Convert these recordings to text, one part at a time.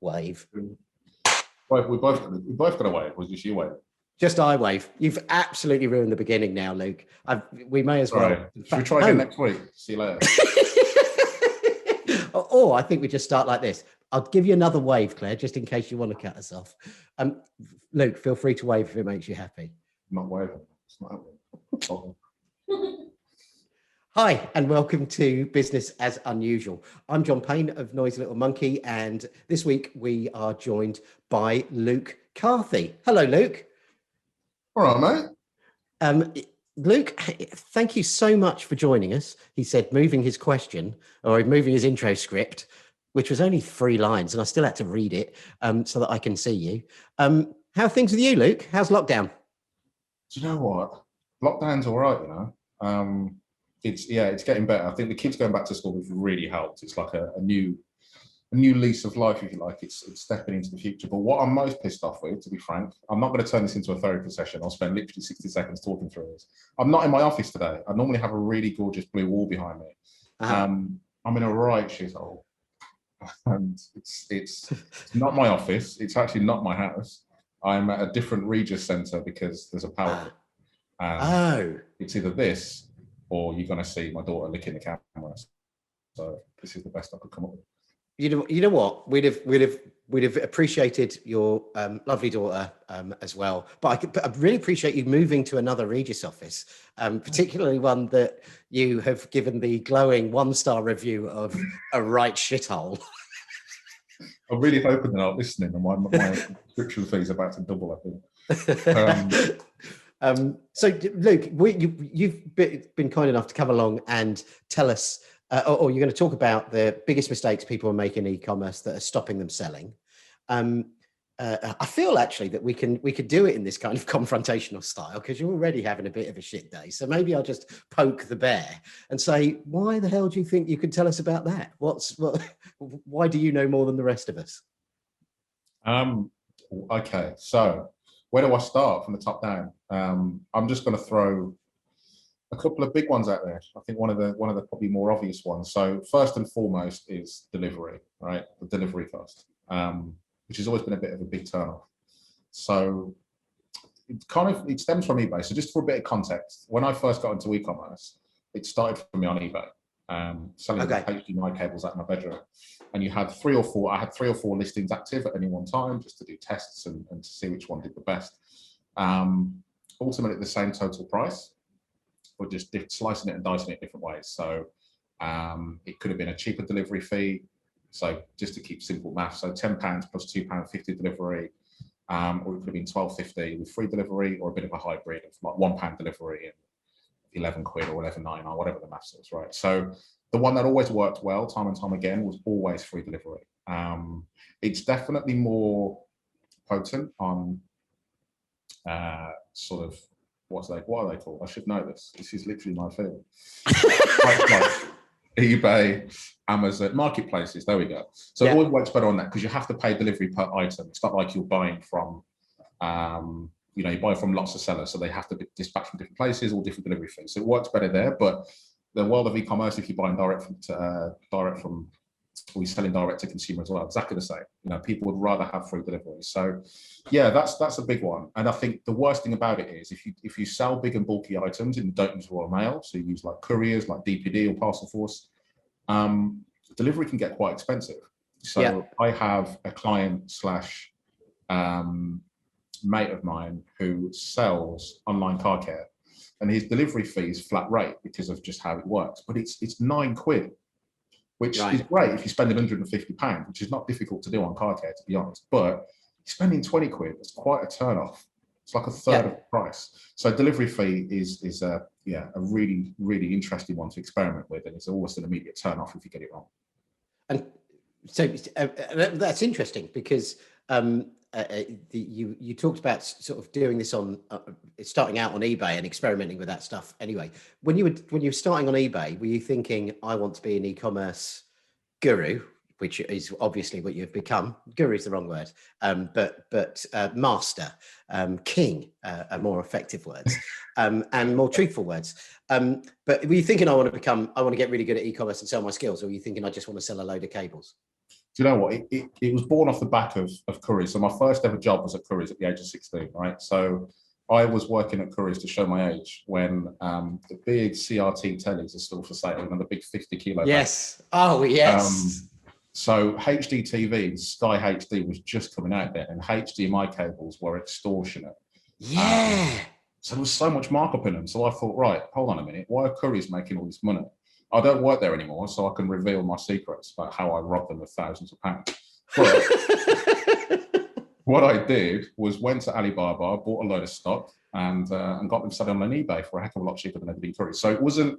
wave. We both got a wave. Was just you wave? Just I wave. You've absolutely ruined the beginning now, Luke. We may as well. Right. Should we try again next week? See you later. Or I think we just start like this. I'll give you another wave, Claire, just in case you want to cut us off. Luke, feel free to wave if it makes you happy. I'm not waving. It's not happening. Hi, and welcome to Business as Unusual. I'm John Payne of Noisy Little Monkey, and this week we are joined by Luke Carthy. Hello, Luke. All right, mate. Luke, thank you so much for joining us. He said moving his question, or moving his intro script, which was only 3 lines, and I still had to read it so that I can see you. How are things with you, Luke? How's lockdown? Do you know what? Lockdown's all right, you know. It's getting better. I think the kids going back to school has really helped. It's like a new lease of life, if you like. It's stepping into the future. But what I'm most pissed off with, to be frank, I'm not going to turn this into a therapy session. I'll spend literally 60 seconds talking through this. I'm not in my office today. I normally have a really gorgeous blue wall behind me. I'm in a right shithole. And it's not my office. It's actually not my house. I'm at a different Regis centre because there's a power cut. It's either this or you're going to see my daughter licking the camera. So this is the best I could come up with. You know what? We'd have appreciated your lovely daughter as well. But I really appreciate you moving to another Regis office, particularly one that you have given the glowing 1-star review of a right shithole. I'm really hoping they're not listening, and my subscription fee is about to double, I think. So, Luke, you've been kind enough to come along and tell us, or you're going to talk about the biggest mistakes people are making in e-commerce that are stopping them selling. I feel actually that we could do it in this kind of confrontational style because you're already having a bit of a shit day. So maybe I'll just poke the bear and say, why the hell do you think you could tell us about that? Why do you know more than the rest of us? Okay, so where do I start from the top down? I'm just going to throw a couple of big ones out there. I think one of the probably more obvious ones. So first and foremost is delivery, right? The delivery cost, which has always been a bit of a big turnoff. So it stems from eBay. So just for a bit of context, when I first got into e-commerce, it started for me on eBay, selling HDMI cables out of my bedroom. And you had 3 or 4. I had 3 or 4 listings active at any one time, just to do tests and to see which one did the best. Ultimately, the same total price, but just slicing it and dicing it different ways. So it could have been a cheaper delivery fee. So just to keep simple maths, so £10 plus £2.50 delivery, or it could have been £12.50 with free delivery, or a bit of a hybrid of like £1 delivery and 11 quid or 11.9 or whatever the maths is, right? So the one that always worked well, time and time again, was always free delivery. It's definitely more potent on sort of what are they called? I should know this. This is literally my field. like eBay, Amazon, marketplaces. There we go. So it always works better on that because you have to pay delivery per item. It's not like you're buying from, you buy from lots of sellers, so they have to be dispatched from different places, all different delivery fees. So it works better there. But the world of e-commerce, if you're buying we're selling direct to consumer as well, exactly the same. People would rather have free delivery. So yeah, that's a big one. And I think the worst thing about it is if you sell big and bulky items and you don't use Royal Mail, so you use like couriers like DPD or Parcel Force, delivery can get quite expensive. So I have a client slash mate of mine who sells online car care, and his delivery fee is flat rate because of just how it works. But it's 9 quid. Which is great if you spend £150, which is not difficult to do on car care, to be honest. But spending 20 quid, it's quite a turn off. It's like a third of the price. So delivery fee is a really, really interesting one to experiment with, and it's almost an immediate turn off if you get it wrong. And so that's interesting because you talked about sort of doing this on starting out on eBay and experimenting with that stuff. Anyway, when you were starting on eBay, were you thinking, I want to be an e-commerce guru, which is obviously what you've become? Guru is the wrong word, but master, king, are more effective words, and more truthful words. But were you thinking, I want to get really good at e-commerce and sell my skills, or were you thinking, I just want to sell a load of cables? Do you know what? It was born off the back of Currys. So my first ever job was at Currys at the age of 16, right? So I was working at Currys, to show my age, when the big CRT tellies are still for sale, and the big 50-kilo. Yes. Oh, yes. So HD TV, Sky HD was just coming out there, and HDMI cables were extortionate. Yeah. So there was so much markup in them. So I thought, right, hold on a minute. Why are Currys making all this money? I don't work there anymore, so I can reveal my secrets about how I robbed them of thousands of pounds. But what I did was went to Alibaba, bought a load of stock, and got them selling on eBay for a heck of a lot cheaper than they'd been Currys. So it wasn't.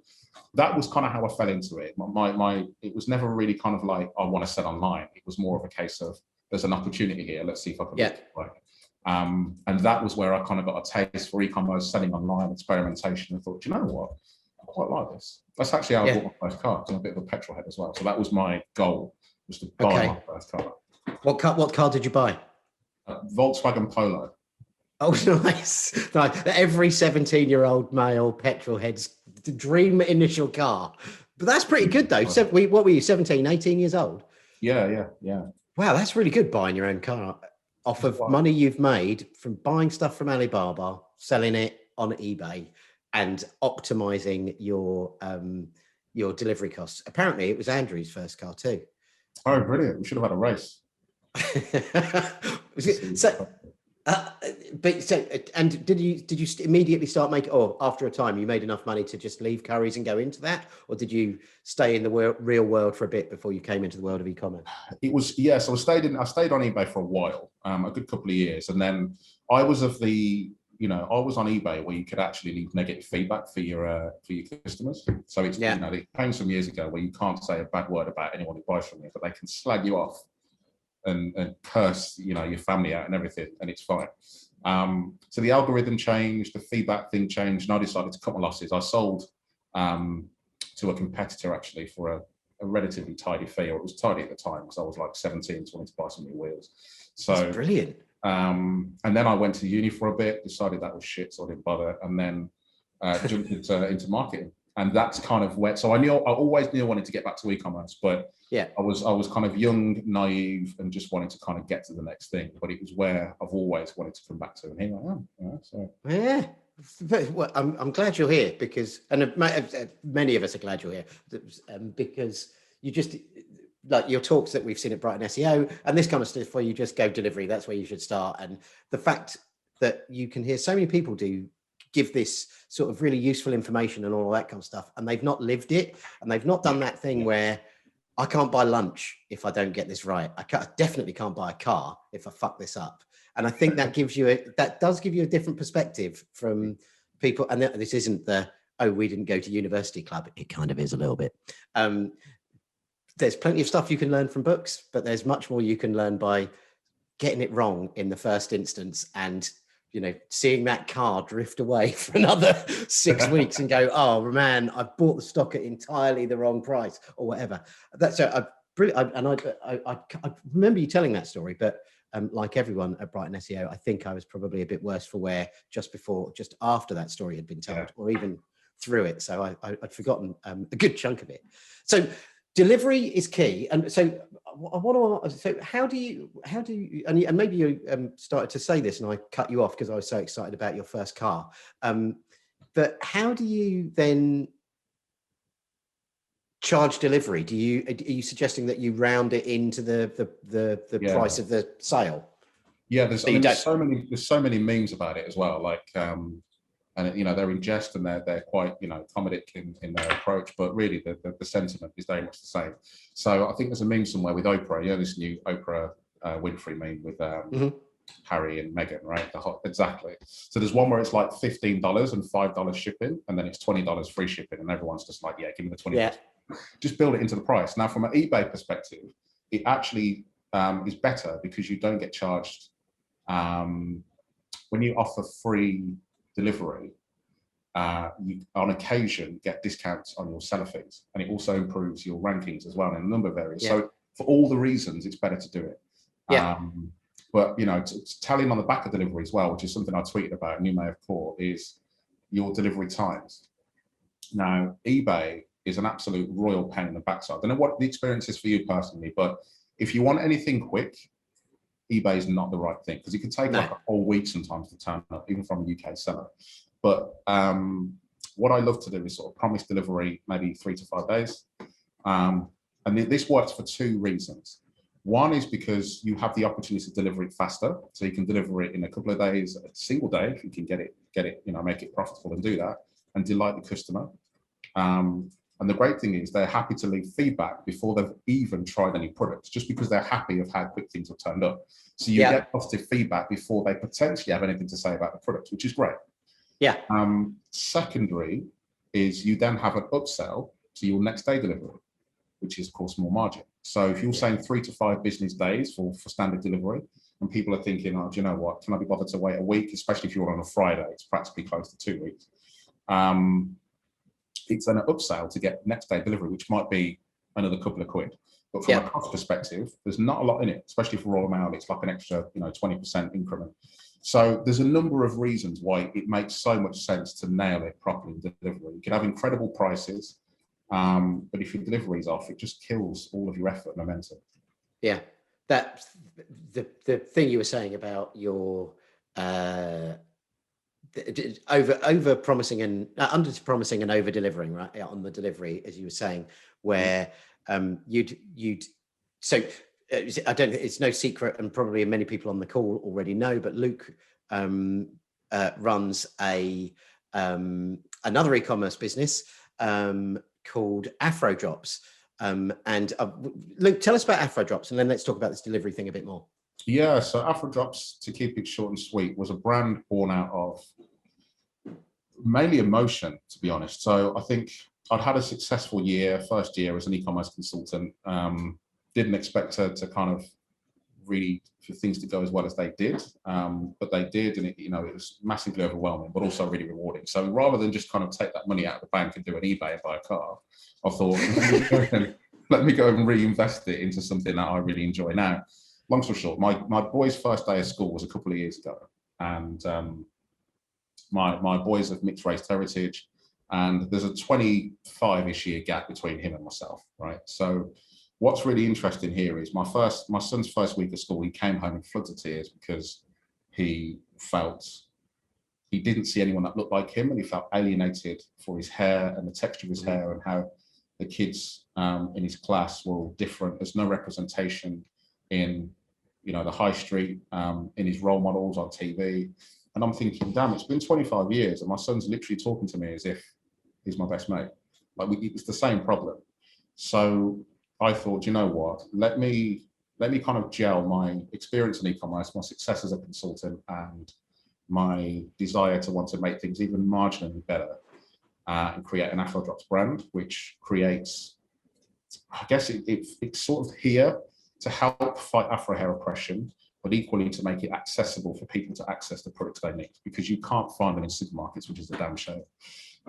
That was kind of how I fell into it. It was never really kind of like I want to sell online. It was more of a case of there's an opportunity here. Let's see if I can make it work. And that was where I kind of got a taste for e-commerce, selling online, experimentation. I thought, you know what? I quite like this. That's actually how I bought my first car. I'm a bit of a petrol head as well. So that was my goal, was to buy my first car. What car did you buy? Volkswagen Polo. Oh, nice. Like every 17-year-old male petrol head's dream initial car. But that's pretty good though. So what were you, 17, 18 years old? Yeah. Wow, that's really good, buying your own car off of money you've made from buying stuff from Alibaba, selling it on eBay, and optimizing your delivery costs. Apparently it was Andrew's first car too. Oh, brilliant. We should have had a race. And did you immediately start making, or after a time you made enough money to just leave Currys and go into that, or did you stay in the real world for a bit before you came into the world of e-commerce? It was, yes. I stayed on eBay for a while, a good couple of years, and then I was on eBay where you could actually leave negative feedback for your customers. So it's they came some years ago where you can't say a bad word about anyone who buys from you, but they can slag you off and curse your family out and everything, and it's fine. So the algorithm changed, the feedback thing changed, and I decided to cut my losses. I sold to a competitor actually for a relatively tidy fee, or it was tidy at the time because I was like 17, so wanted to buy some new wheels. So that's brilliant. And then I went to uni for a bit, decided that was shit, so I didn't bother, and then jumped into marketing. And that's kind of where, so I always knew I wanted to get back to e-commerce, but I was kind of young, naive, and just wanted to kind of get to the next thing. But it was where I've always wanted to come back to, and here I am. So. Yeah. Well, I'm glad you're here because, and many of us are glad you're here because you just, like your talks that we've seen at Brighton SEO and this kind of stuff where you just go delivery, that's where you should start. And the fact that you can hear so many people give this sort of really useful information and all that kind of stuff, and they've not lived it, and they've not done that thing where I can't buy lunch if I don't get this right. I definitely can't buy a car if I fuck this up. And I think that does give you a different perspective from people. And this isn't we didn't go to university club. It kind of is a little bit. There's plenty of stuff you can learn from books, but there's much more you can learn by getting it wrong in the first instance and seeing that car drift away for another 6 weeks and go, oh man, I bought the stock at entirely the wrong price or whatever. That's I remember you telling that story, but like everyone at Brighton SEO, I think I was probably a bit worse for wear just after that story had been told, or even through it. So I'd forgotten a good chunk of it. So delivery is key. And so I want to, so how do you, and maybe you started to say this and I cut you off because I was so excited about your first car. But how do you then charge delivery? Are you suggesting that you round it into the price of the sale? Yeah, there's so many memes about it as well. Like, and they're in jest and they're quite comedic in their approach, but really the sentiment is very much the same. So I think there's a meme somewhere with Oprah. This new Oprah Winfrey meme with Harry and Meghan, right? Exactly. So there's one where it's like $15 and $5 shipping, and then it's $20 free shipping, and everyone's just like, yeah, give me the $20. Yeah. Just build it into the price. Now, from an eBay perspective, it actually is better because you don't get charged when you offer free delivery. You on occasion get discounts on your seller fees, and it also improves your rankings as well in a number of areas. Yeah. So for all the reasons, it's better to do it. Yeah. But telling on the back of delivery as well, which is something I tweeted about and you may have caught, is your delivery times. Now, eBay is an absolute royal pain in the backside. I don't know what the experience is for you personally, but If you want anything quick, eBay is not the right thing, because it can take like a whole week sometimes to turn up, even from a UK seller. But what I love to do is sort of promise delivery maybe 3 to 5 days. And this works for 2 reasons. One is because you have the opportunity to deliver it faster. So you can deliver it in a couple of days, a single day, if you can get it, make it profitable and do that and delight the customer. And the great thing is they're happy to leave feedback before they've even tried any products, just because they're happy of how quick things have turned up. So you get positive feedback before they potentially have anything to say about the product, which is great. Yeah. Secondary is you then have an upsell to your next day delivery, which is of course more margin. So if you're saying 3 to 5 business days for standard delivery, and people are thinking, oh, do you know what? Can I be bothered to wait a week? Especially if you're on a Friday, it's practically close to 2 weeks. It's an upsell to get next day delivery, which might be another couple of quid. But from a cost perspective, there's not a lot in it, especially for Royal Mail. It's like an extra, 20% increment. So there's a number of reasons why it makes so much sense to nail it properly in delivery. You can have incredible prices, but if your delivery is off, it just kills all of your effort and momentum. Yeah, that the thing you were saying about your over promising and under promising and over delivering, right, on the delivery, as you were saying, where you'd so I don't, it's no secret, and probably many people on the call already know, but Luke runs another e-commerce business called Afro Drops. And Luke, tell us about Afro Drops, and then let's talk about this delivery thing a bit more. Yeah, so Afro Drops, to keep it short and sweet, was a brand born out of mainly emotion, to be honest. So I think I'd had a successful first year as an e-commerce consultant. Didn't expect to kind of really for things to go as well as they did, but they did, and it was massively overwhelming, but also really rewarding. So rather than just kind of take that money out of the bank and do an eBay and buy a car, I thought, let me go and reinvest it into something that I really enjoy now. Long story short, my boy's first day of school was a couple of years ago, and my boys have mixed race heritage, and there's a 25-ish year gap between him and myself, right? So what's really interesting here is my son's first week of school, he came home in floods of tears because he felt he didn't see anyone that looked like him, and he felt alienated for his hair and the texture of his hair, and how the kids in his class were all different. There's no representation in the high street, in his role models on TV. And I'm thinking, damn, it's been 25 years and my son's literally talking to me as if he's my best mate. Like, it's the same problem. So I thought, you know what, let me kind of gel my experience in e-commerce, my success as a consultant, and my desire to want to make things even marginally better, and create an Afro Drops brand, which creates, I guess it's sort of here to help fight Afro hair oppression, but equally to make it accessible for people to access the products they need, because you can't find them in supermarkets, which is a damn shame.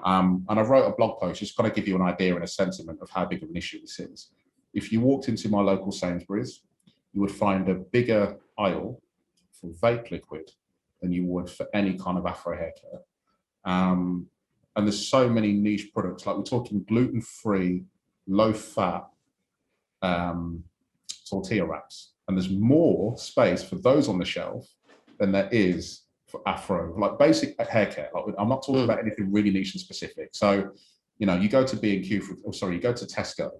And I wrote a blog post just kind of give you an idea and a sentiment of how big of an issue this is. If you walked into my local Sainsbury's, you would find a bigger aisle for vape liquid than you would for any kind of Afro hair care. And there's so many niche products, like we're talking gluten-free, low-fat tortilla wraps. And there's more space for those on the shelf than there is for Afro, like basic hair care. Like, I'm not talking about anything really niche and specific. So, you go to B&Q, you go to Tesco,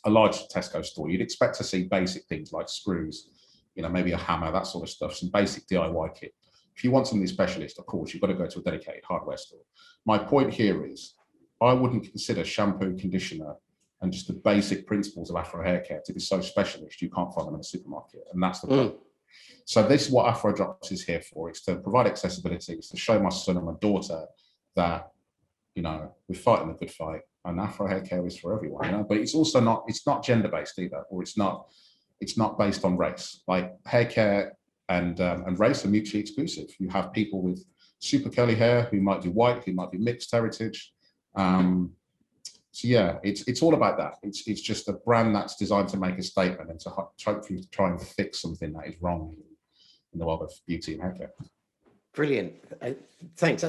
a large Tesco store, you'd expect to see basic things like screws, maybe a hammer, that sort of stuff, some basic DIY kit. If you want something specialist, of course, you've got to go to a dedicated hardware store. My point here is, I wouldn't consider shampoo, conditioner, and just the basic principles of Afro hair care to be so specialist you can't find them in a supermarket, and that's the problem. So this is what Afro Drops is here for. It's to provide accessibility. It's to show my son and my daughter that, we're fighting the good fight, and Afro hair care is for everyone. But it's also not gender based either, or it's not based on race. Like, hair care and race are mutually exclusive. You have people with super curly hair who might be white, who might be mixed heritage. So yeah, it's all about that. It's just a brand that's designed to make a statement and to hopefully try and fix something that is wrong in the world of beauty and hair care. Brilliant. Thanks.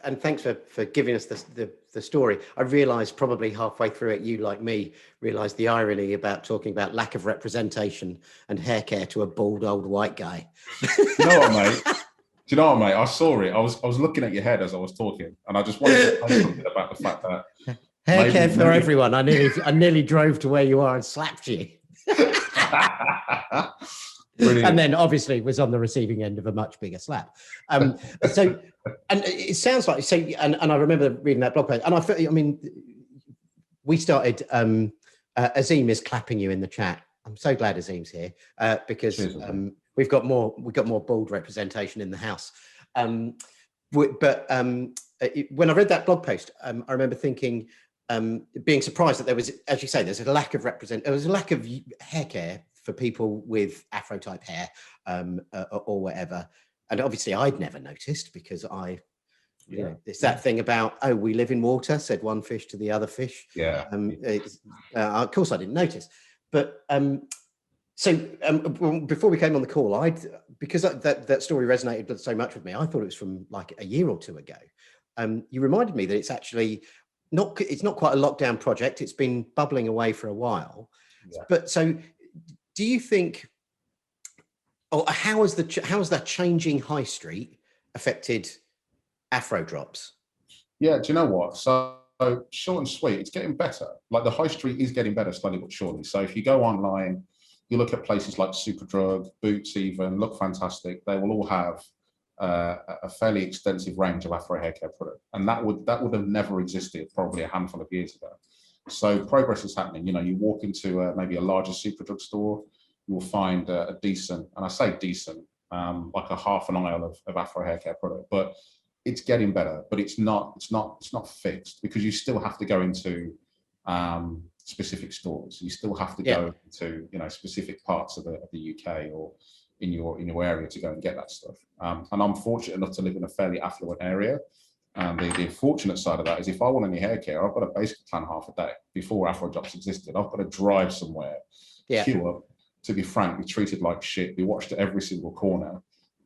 And thanks for giving us the story. I realised probably halfway through it, you, like me, realised the irony about talking about lack of representation and hair care to a bald old white guy. You know what, mate? Do you know what, mate? I saw it. I was looking at your head as I was talking, and I just wanted to say something about the fact that hair care for everyone. I nearly drove to where you are and slapped you. And then obviously was on the receiving end of a much bigger slap. So, and it sounds like, so, and I remember reading that blog post, and I mean, we started, Azim is clapping you in the chat. I'm so glad Azim's here, because we've got more bald representation in the house. When I read that blog post, I remember thinking, being surprised that there was, as you say, there was a lack of hair care for people with Afro type hair, or whatever. And obviously I'd never noticed, because you know, it's that thing about, oh, we live in water, said one fish to the other fish. Yeah. Of course I didn't notice. But before we came on the call, because that story resonated so much with me, I thought it was from like a year or two ago. You reminded me that it's actually it's not quite a lockdown project. It's been bubbling away for a while. Yeah. But so do you think, or how has that changing high street affected Afro drops? Yeah, do you know what? So short and sweet, it's getting better. Like the high street is getting better slowly but surely. So if you go online, you look at places like Superdrug, Boots even, Look Fantastic, they will all have a fairly extensive range of Afro hair care product. And that would have never existed probably a handful of years ago. So progress is happening. You know, you walk into maybe a larger Superdrug store, you will find a decent, and I say decent, like a half an aisle of Afro hair care product, but it's getting better, but it's not fixed, because you still have to go into specific stores. You still have to go to, you know, specific parts of the UK or in your area to go and get that stuff. And I'm fortunate enough to live in a fairly affluent area. The unfortunate side of that is, if I want any hair care, I've got to basically plan half a day. Before Afro Drops existed, I've got to drive somewhere, queue up, to be frank, be treated like shit, be watched at every single corner,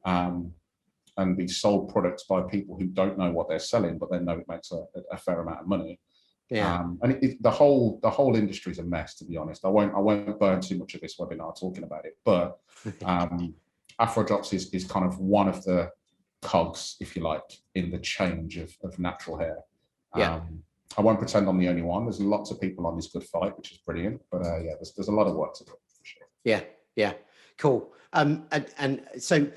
and be sold products by people who don't know what they're selling, but they know it makes a fair amount of money. Yeah. And the whole industry is a mess, to be honest. I won't burn too much of this webinar talking about it, but Afro Drops is kind of one of the cogs, if you like, in the change of natural hair. I won't pretend I'm the only one. There's lots of people on this good fight, which is brilliant. But yeah, there's a lot of work to do, for sure. Yeah, cool. And so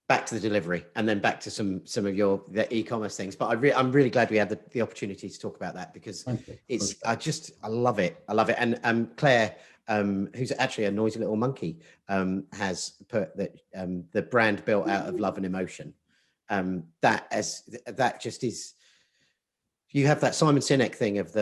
back to the delivery, and then back to some of the e-commerce things. But I'm really glad we had the opportunity to talk about that, because I love it. And Claire, who's actually a noisy little monkey, has put that the brand built out of love and emotion. That just is. You have that Simon Sinek thing of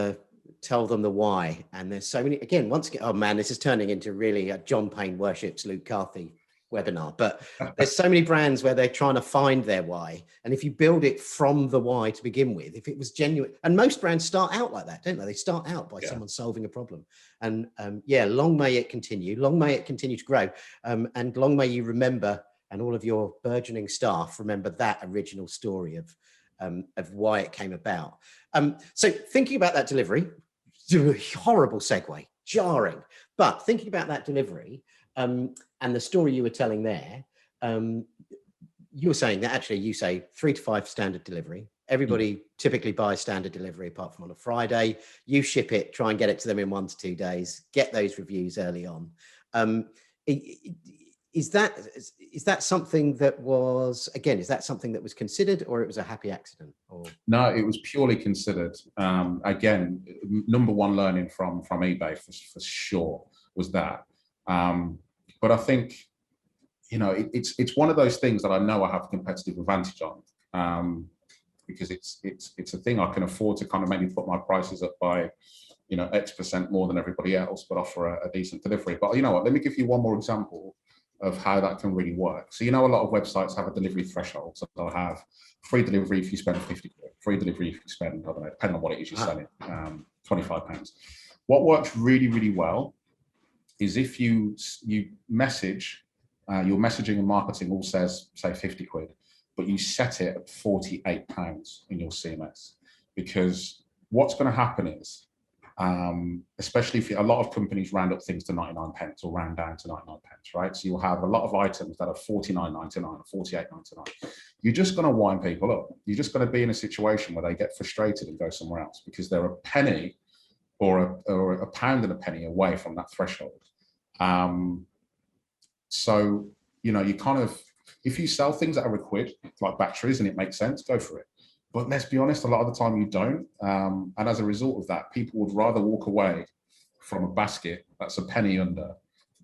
tell them the why, and there's so many. Again, once again, oh man, this is turning into really a John Payne worships Luke Carthy webinar. But there's so many brands where they're trying to find their why, and if you build it from the why to begin with, if it was genuine, and most brands start out like that, don't they? They start out by someone solving a problem. And long may it continue. Long may it continue to grow, and long may you remember, and all of your burgeoning staff remember that original story of why it came about. So thinking about that delivery, horrible segue, jarring, but thinking about that delivery and the story you were telling there, you were saying that actually you say 3 to 5 standard delivery. Everybody typically buys standard delivery apart from on a Friday. You ship it, try and get it to them in 1 to 2 days, get those reviews early on. Is that something that was, again, is that something that was considered, or it was a happy accident? Or? No, it was purely considered. Again, number one learning from eBay for sure was that. But I think, you know, it's one of those things that I know I have a competitive advantage on, because it's a thing I can afford to kind of maybe put my prices up by, you know, X% more than everybody else, but offer a decent delivery. But you know what? Let me give you one more example of how that can really work. So, you know, a lot of websites have a delivery threshold. So they'll have free delivery if you spend 50 quid, free delivery if you spend, I don't know, depending on what it is you're selling, £25. What works really, really well is if you message, your messaging and marketing all says, say 50 quid, but you set it at £48 in your CMS, because what's going to happen is, especially if a lot of companies round up things to 99 pence or round down to 99 pence, right? So you'll have a lot of items that are 49.99 or 48.99. You're just going to wind people up. You're just going to be in a situation where they get frustrated and go somewhere else because they're a penny or a pound and a penny away from that threshold. So, you know, you kind of, if you sell things that are a quid, like batteries, and it makes sense, go for it. But let's be honest, a lot of the time you don't. And as a result of that, people would rather walk away from a basket that's a penny under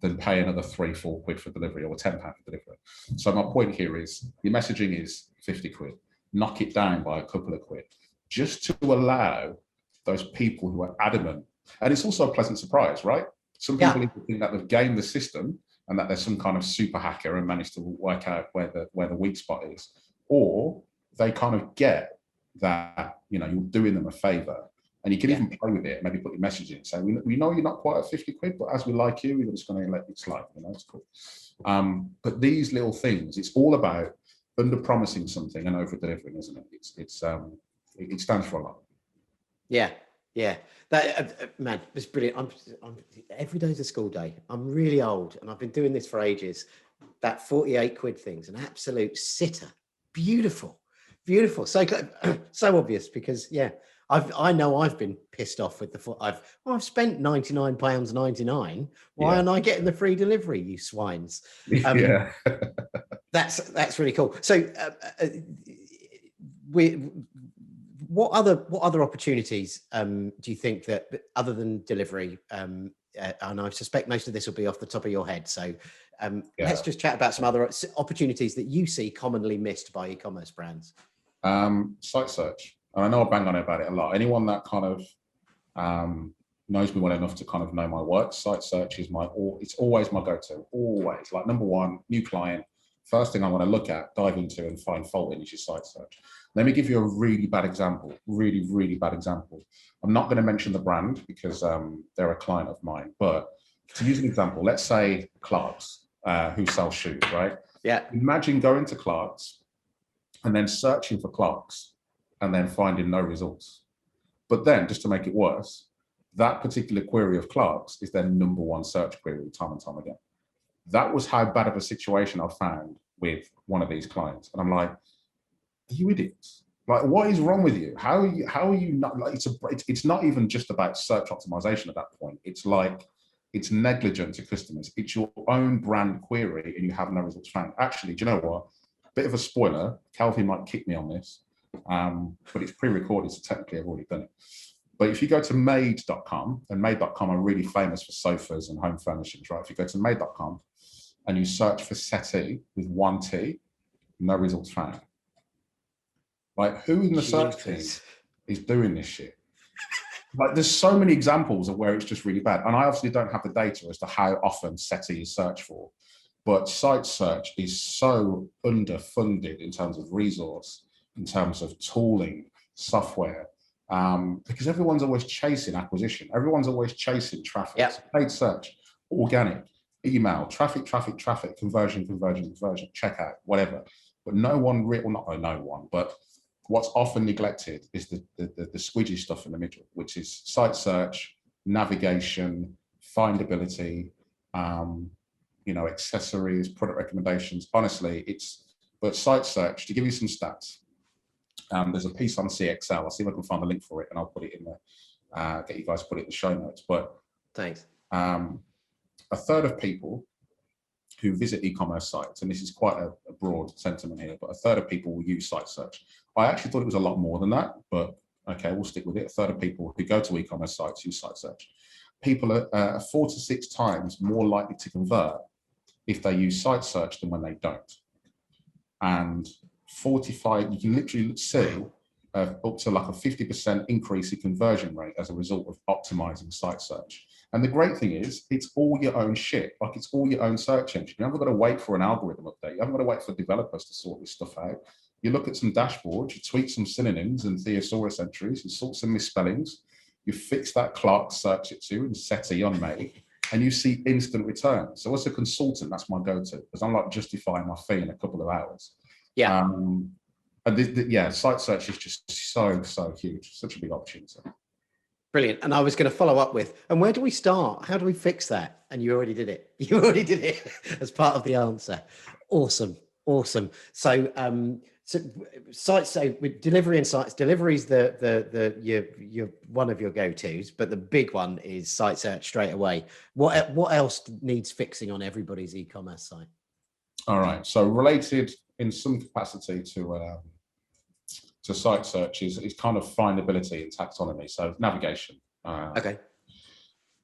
than pay another £3-4 for delivery or £10 for delivery. So my point here is your messaging is 50 quid. Knock it down by a couple of quid, just to allow those people who are adamant. And it's also a pleasant surprise, right? Some people think that they've gamed the system and that there's some kind of super hacker and managed to work out where the weak spot is. Or they kind of get that, you know, you're doing them a favor, and you can even play with it, maybe put your message in, say, we know you're not quite at 50 quid, but as we like you, we're just going to let it slide, you know, it's cool. But these little things, it's all about under promising something and over delivering, isn't it? It stands for a lot. Yeah. That man, it's brilliant. Every day's a school day. I'm really old and I've been doing this for ages. That 48 quid thing's an absolute sitter. Beautiful. So obvious, because I know I've been pissed off with I've spent £99.99. Why aren't I getting the free delivery, you swines? That's really cool. So what other opportunities do you think that, other than delivery, and I suspect most of this will be off the top of your head, so let's just chat about some other opportunities that you see commonly missed by e-commerce brands. Site search. And I know I bang on about it a lot. Anyone that kind of knows me well enough to kind of know my work, site search is it's always my go-to, always. Like, number one, new client, first thing I want to look at, dive into and find fault in is your site search. Let me give you a really bad example, really bad example. I'm not going to mention the brand because they're a client of mine, but to use an example, let's say Clark's, who sell shoes, right? Yeah. Imagine going to Clark's and then searching for Clark's and then finding no results. But then, just to make it worse, that particular query of Clark's is their number one search query time and time again. That was how bad of a situation I found with one of these clients. And I'm like, are you idiots? Like, what is wrong with you? How are you not, like, it's not even just about search optimization at that point. It's like, it's negligent to customers. It's your own brand query and you have no results found. Actually, do you know what? Bit of a spoiler, Calvin might kick me on this, but it's pre-recorded, so technically I've already done it. But if you go to made.com, and made.com are really famous for sofas and home furnishings, right? If you go to made.com and you search for settee with one T, no results found. Like, who in the search team is doing this shit? Like, there's so many examples of where it's just really bad. And I obviously don't have the data as to how often settee is searched for. But site search is so underfunded in terms of resource, in terms of tooling, software, because everyone's always chasing acquisition. Everyone's always chasing traffic. Yeah. So paid search, organic, email, traffic, conversion, checkout, whatever. But no one, but what's often neglected is the squidgy stuff in the middle, which is site search, navigation, findability, accessories, product recommendations. Honestly, but site search, to give you some stats, there's a piece on CXL. I'll see if I can find the link for it and I'll put it in there, get you guys to put it in the show notes. But thanks. A third of people who visit e-commerce sites, and this is quite a broad sentiment here, but a third of people will use site search. I actually thought it was a lot more than that, but okay, we'll stick with it. A third of people who go to e-commerce sites use site search. People are 4 to 6 times more likely to convert if they use site search than when they don't. And 45, you can literally see up to like a 50% increase in conversion rate as a result of optimizing site search. And the great thing is, it's all your own shit. Like, it's all your own search engine. You haven't got to wait for an algorithm update. You haven't got to wait for developers to sort this stuff out. You look at some dashboards, you tweak some synonyms and thesaurus entries, you sort some misspellings, you fix that Clark, search it to, and SETI on Made, and you see instant returns. So as a consultant, that's my go-to, because I'm like justifying my fee in a couple of hours. Yeah. And yeah, site search is just so huge, such a big opportunity. Brilliant. And I was going to follow up with, and where do we start? How do we fix that? And you already did it. You already did it as part of the answer. Awesome. Awesome. So, so sites, so with delivery and sites, delivery is your one of your go-tos, but the big one is site search straight away. What else needs fixing on everybody's e-commerce site? All right. So related in some capacity to site search is kind of findability and taxonomy. So navigation. Okay.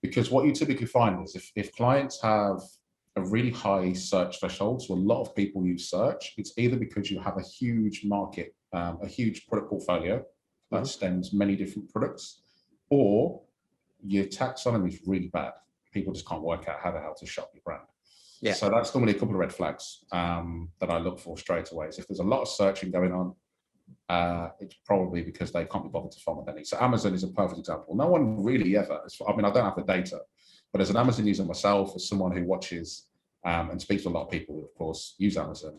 Because what you typically find is if clients have a really high search threshold, so a lot of people use search, it's either because you have a huge market, a huge product portfolio that stems many different products, or your taxonomy is really bad. People just can't work out how the hell to shop your brand. Yeah. So that's normally a couple of red flags that I look for straight away. So if there's a lot of searching going on, it's probably because they can't be bothered to find what they need. So Amazon is a perfect example. No one really ever, I mean, I don't have the data, but as an Amazon user myself, as someone who watches and speaks to a lot of people who, of course, use Amazon,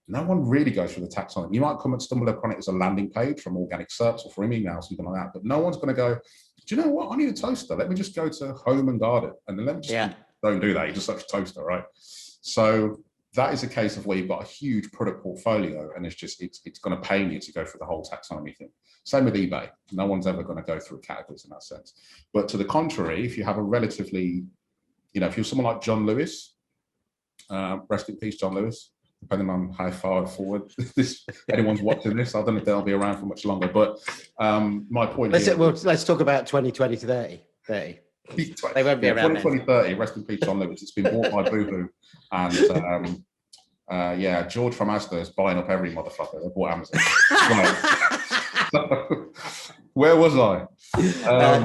no one really goes through the taxonomy. You might come and stumble upon it as a landing page from organic search or from email, something like that, but no one's going to go, do you know what? I need a toaster. Let me just go to home and garden. And then let me just, don't do that. You just search toaster, right? So that is a case of where you've got a huge product portfolio and it's going to pain you to go through the whole taxonomy thing. Same with eBay. No one's ever going to go through categories in that sense. But to the contrary, if you have a relatively, if you're someone like John Lewis, rest in peace, John Lewis, depending on how far forward anyone's watching this, I don't know if they'll be around for much longer. But my point let's talk about 2020 to 30. They won't be around 2030, rest in peace, John Lewis. It's been bought by Boohoo. And George from Asda is buying up every motherfucker. They bought Amazon. So, where was I?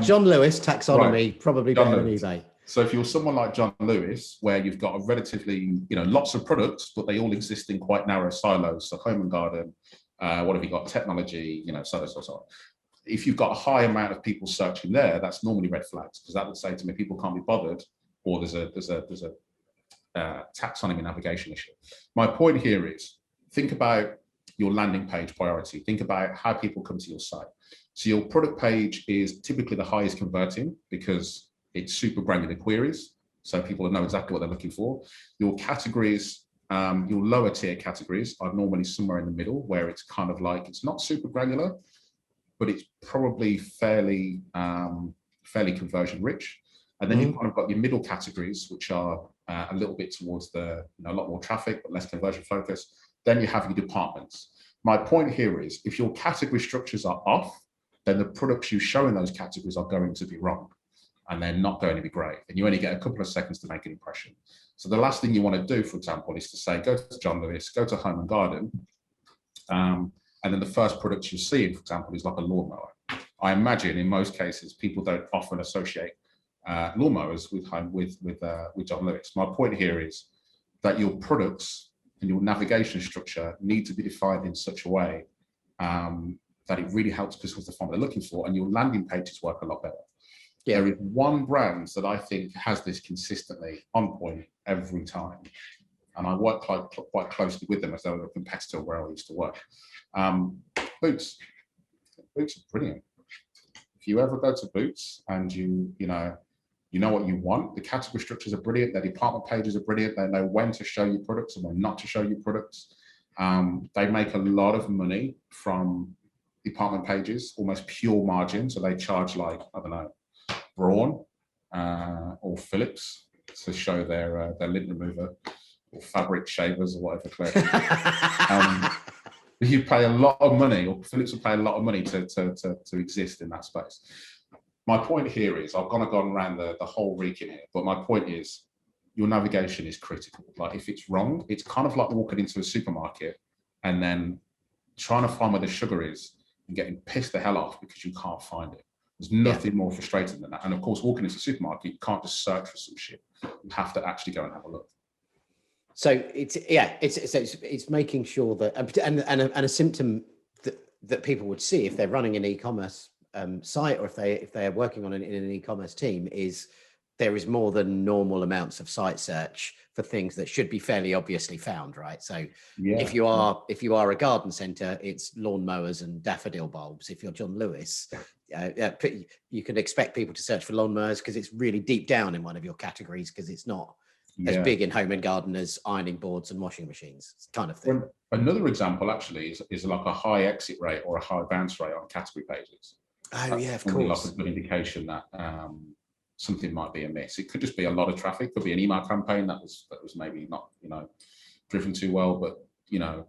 John Lewis, taxonomy, probably better than eBay. So if you're someone like John Lewis, where you've got a relatively, lots of products, but they all exist in quite narrow silos, so home and garden, what have you got? Technology, so on. If you've got a high amount of people searching there, that's normally red flags, because that would say to me people can't be bothered, or there's a taxonomy navigation issue. My point here is, think about your landing page priority. Think about how people come to your site. So your product page is typically the highest converting because it's super granular queries, so people know exactly what they're looking for. Your categories, your lower tier categories are normally somewhere in the middle, where it's kind of like, it's not super granular, but it's probably fairly conversion rich. And then you've kind of got your middle categories, which are a little bit towards a lot more traffic, but less conversion focus. Then you have your departments. My point here is, if your category structures are off, then the products you show in those categories are going to be wrong, and they're not going to be great. And you only get a couple of seconds to make an impression. So the last thing you want to do, for example, is to say, go to John Lewis, go to home and garden, and then the first product you see, for example, is like a lawnmower. I imagine in most cases, people don't often associate lawnmowers with John Lewis. My point here is that your products and your navigation structure need to be defined in such a way that it really helps customers to find what they're looking for, and your landing pages work a lot better. Yeah. There is one brand that I think has this consistently on point every time, and I work quite closely with them as they were a competitor where I used to work. Boots. Boots are brilliant. If you ever go to Boots and you know what you want, the category structures are brilliant, their department pages are brilliant, they know when to show you products and when not to show you products. They make a lot of money from department pages, almost pure margin. So they charge like, I don't know, Braun or Philips to show their lint remover, or fabric shavers or whatever. You pay a lot of money, or Philips will pay a lot of money to exist in that space. My point here is, I've gone around the whole recon here, but my point is, your navigation is critical. Like, if it's wrong, it's kind of like walking into a supermarket and then trying to find where the sugar is and getting pissed the hell off because you can't find it. There's nothing more frustrating than that. And of course, walking into a supermarket, you can't just search for some shit. You have to actually go and have a look. So it's making sure that, and a symptom that people would see if they're running an e-commerce site, or if they're working on in an e-commerce team, is there is more than normal amounts of site search for things that should be fairly obviously found, right? So if you are a garden centre, it's lawnmowers and daffodil bulbs. If you're John Lewis, you can expect people to search for lawnmowers because it's really deep down in one of your categories, because it's not as big in home and garden as ironing boards and washing machines, kind of thing. Well, another example actually is like a high exit rate or a high bounce rate on category pages. Oh, That's yeah, of normally course. like a good indication that something might be amiss. It could just be a lot of traffic. Could be an email campaign that was maybe not, you know, driven too well. But you know,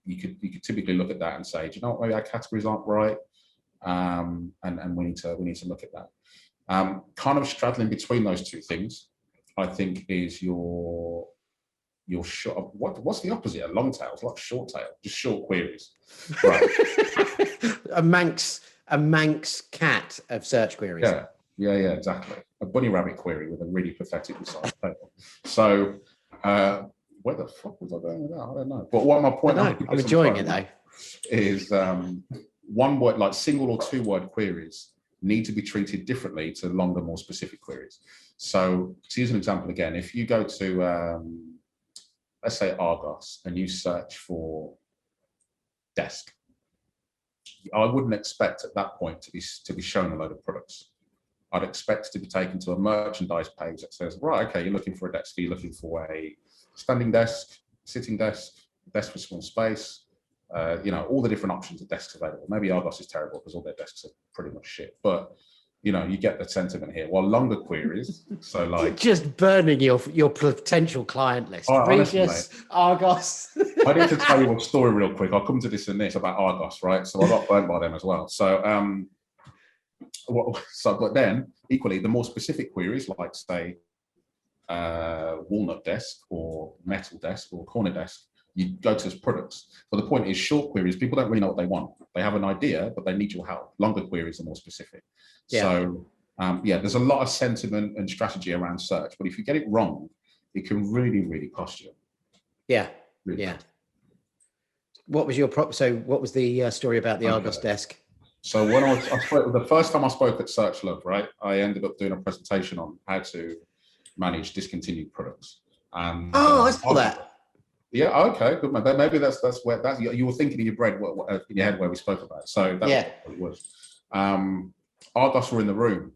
you could typically look at that and say, do you know what, maybe our categories aren't right, and we need to look at that. Kind of straddling between those two things, I think, is your short. What's the opposite? A long tail? It's like short tail, just short queries. Right. a Manx cat of search queries. Yeah, exactly. A bunny rabbit query with a really pathetically sized table. So, where the fuck was I going with that? I don't know. But what my point? I'm enjoying it though. Is one word, like single or two word queries, need to be treated differently to longer, more specific queries. So, to use an example again, if you go to let's say Argos and you search for desk, I wouldn't expect at that point to be shown a load of products. I'd expect to be taken to a merchandise page that says, right, okay, you're looking for a desk. You're looking for a standing desk, sitting desk, desk for small space, you know, all the different options of desks available. Maybe Argos is terrible because all their desks are pretty much shit, but you know, you get the sentiment here. While longer queries, so like just burning your potential client list. Regis, Argos. I need to tell you a story real quick. I'll come to this and this about Argos, right? So I got burnt by them as well. So but then equally, the more specific queries, like say walnut desk or metal desk or corner desk, you go to products. But the point is, short queries, people don't really know what they want. They have an idea, but they need your help. Longer queries are more specific. Yeah. So there's a lot of sentiment and strategy around search, but if you get it wrong, it can really, really cost you. Yeah. Really. Yeah. What was what was the story about the Argos desk? So when I spoke, the first time I spoke at Search Love, right, I ended up doing a presentation on how to manage discontinued products. And I saw that. Yeah. Okay. Good man. Maybe that's where you were thinking in your brain, in your head, where we spoke about it. So that's what it was. Argos were in the room,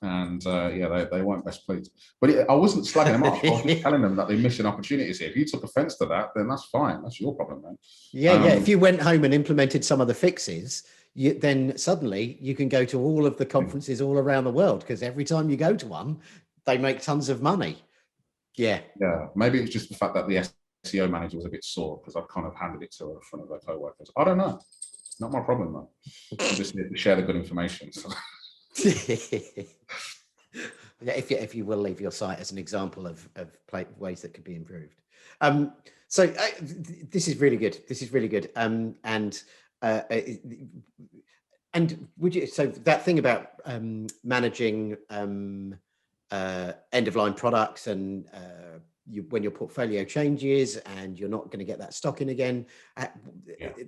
and they weren't best pleased. But I wasn't slagging them off. I was just telling them that they're missing opportunities here. If you took offence to that, then that's fine. That's your problem, man. Yeah. If you went home and implemented some of the fixes, then suddenly you can go to all of the conferences all around the world, because every time you go to one, they make tons of money. Yeah. Yeah. Maybe it's just the fact that the SEO manager was a bit sore because I've kind of handed it to her in front of her co-workers. I don't know. Not my problem, though. I'm just here to share the good information. So. Yeah, if you will leave your site as an example of ways that could be improved. So this is really good. This is really good. And would you, so that thing about managing end of line products and when your portfolio changes and you're not going to get that stock in again,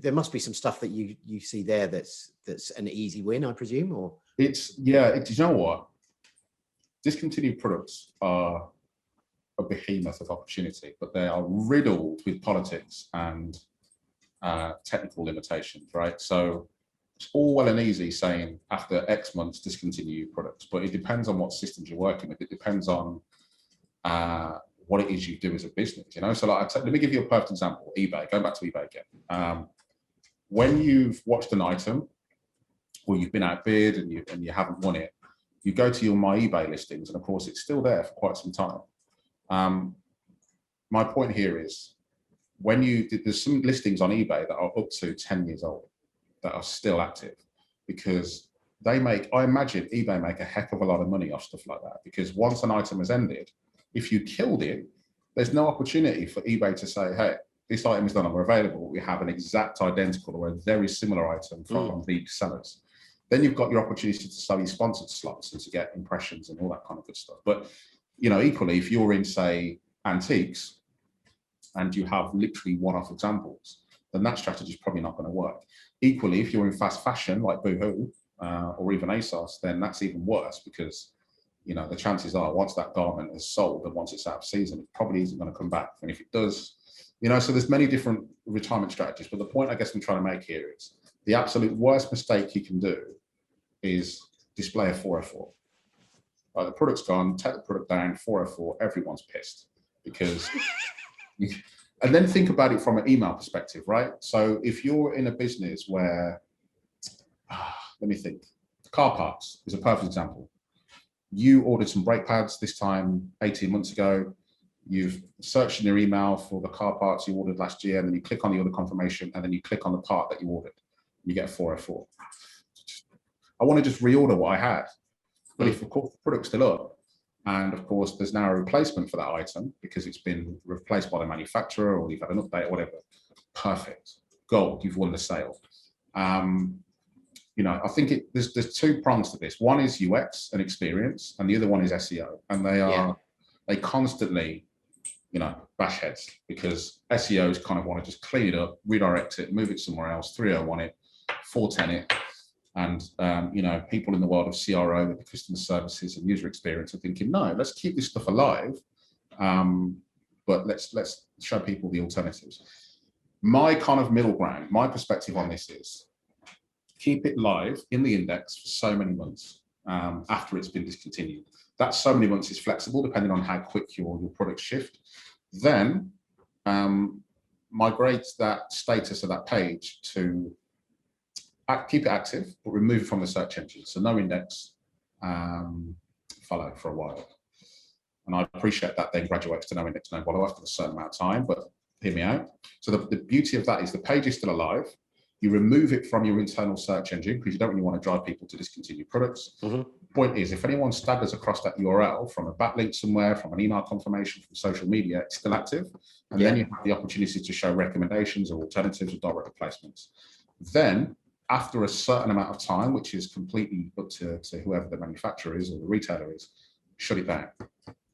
there must be some stuff that you see there that's an easy win, I presume, or you know what, discontinued products are a behemoth of opportunity, but they are riddled with politics and technical limitations, right? So it's all well and easy saying after X months discontinue products, but it depends on what systems you're working with. It depends on what it is you do as a business, you know? So like, let me give you a perfect example, eBay, going back to eBay again. When you've watched an item or you've been outbid and you haven't won it, you go to your My eBay listings, and of course it's still there for quite some time. My point here is, there's some listings on eBay that are up to 10 years old that are still active, because I imagine eBay make a heck of a lot of money off stuff like that, because once an item has ended, if you killed it, there's no opportunity for eBay to say, hey, this item is no longer available. We have an exact identical or a very similar item from these sellers. Then you've got your opportunity to sell your sponsored slots and to get impressions and all that kind of good stuff. But, you know, equally, if you're in, say, antiques and you have literally one-off examples, then that strategy is probably not going to work. Equally, if you're in fast fashion like Boohoo or even ASOS, then that's even worse, because the chances are once that garment is sold and once it's out of season, it probably isn't going to come back. And if it does, so there's many different retirement strategies. But the point I guess I'm trying to make here is the absolute worst mistake you can do is display a 404. Like, the product's gone, take the product down, 404, everyone's pissed because. And then think about it from an email perspective, right? So if you're in a business where, let me think, car parks is a perfect example. You ordered some brake pads this time 18 months ago. You've searched in your email for the car parts you ordered last year, and then you click on the order confirmation, and then you click on the part that you ordered. You get a 404. I want to just reorder what I had. But if, of course, the product's still up, and of course, there's now a replacement for that item because it's been replaced by the manufacturer or you've had an update or whatever. Perfect. Gold, you've won the sale. I think there's two prongs to this. One is UX and experience, and the other one is SEO. And they constantly, bash heads because SEOs kind of want to just clean it up, redirect it, move it somewhere else, 301 it, 410 it. And, people in the world of CRO with the customer services and user experience are thinking, no, let's keep this stuff alive, but let's show people the alternatives. My kind of middle ground, my perspective on this is keep it live in the index for so many months after it's been discontinued. That so many months is flexible depending on how quick your products shift. Then migrate that status of that page to keep it active, but remove it from the search engine. So no index, follow for a while. And I appreciate that then graduates to no index, no follow after a certain amount of time, but hear me out. So the beauty of that is the page is still alive. You remove it from your internal search engine because you don't really want to drive people to discontinue products. The point is, if anyone staggers across that URL from a backlink somewhere, from an email confirmation, from social media, it's still active. And then you have the opportunity to show recommendations or alternatives or direct replacements. Then, after a certain amount of time, which is completely up to whoever the manufacturer is or the retailer is, shut it down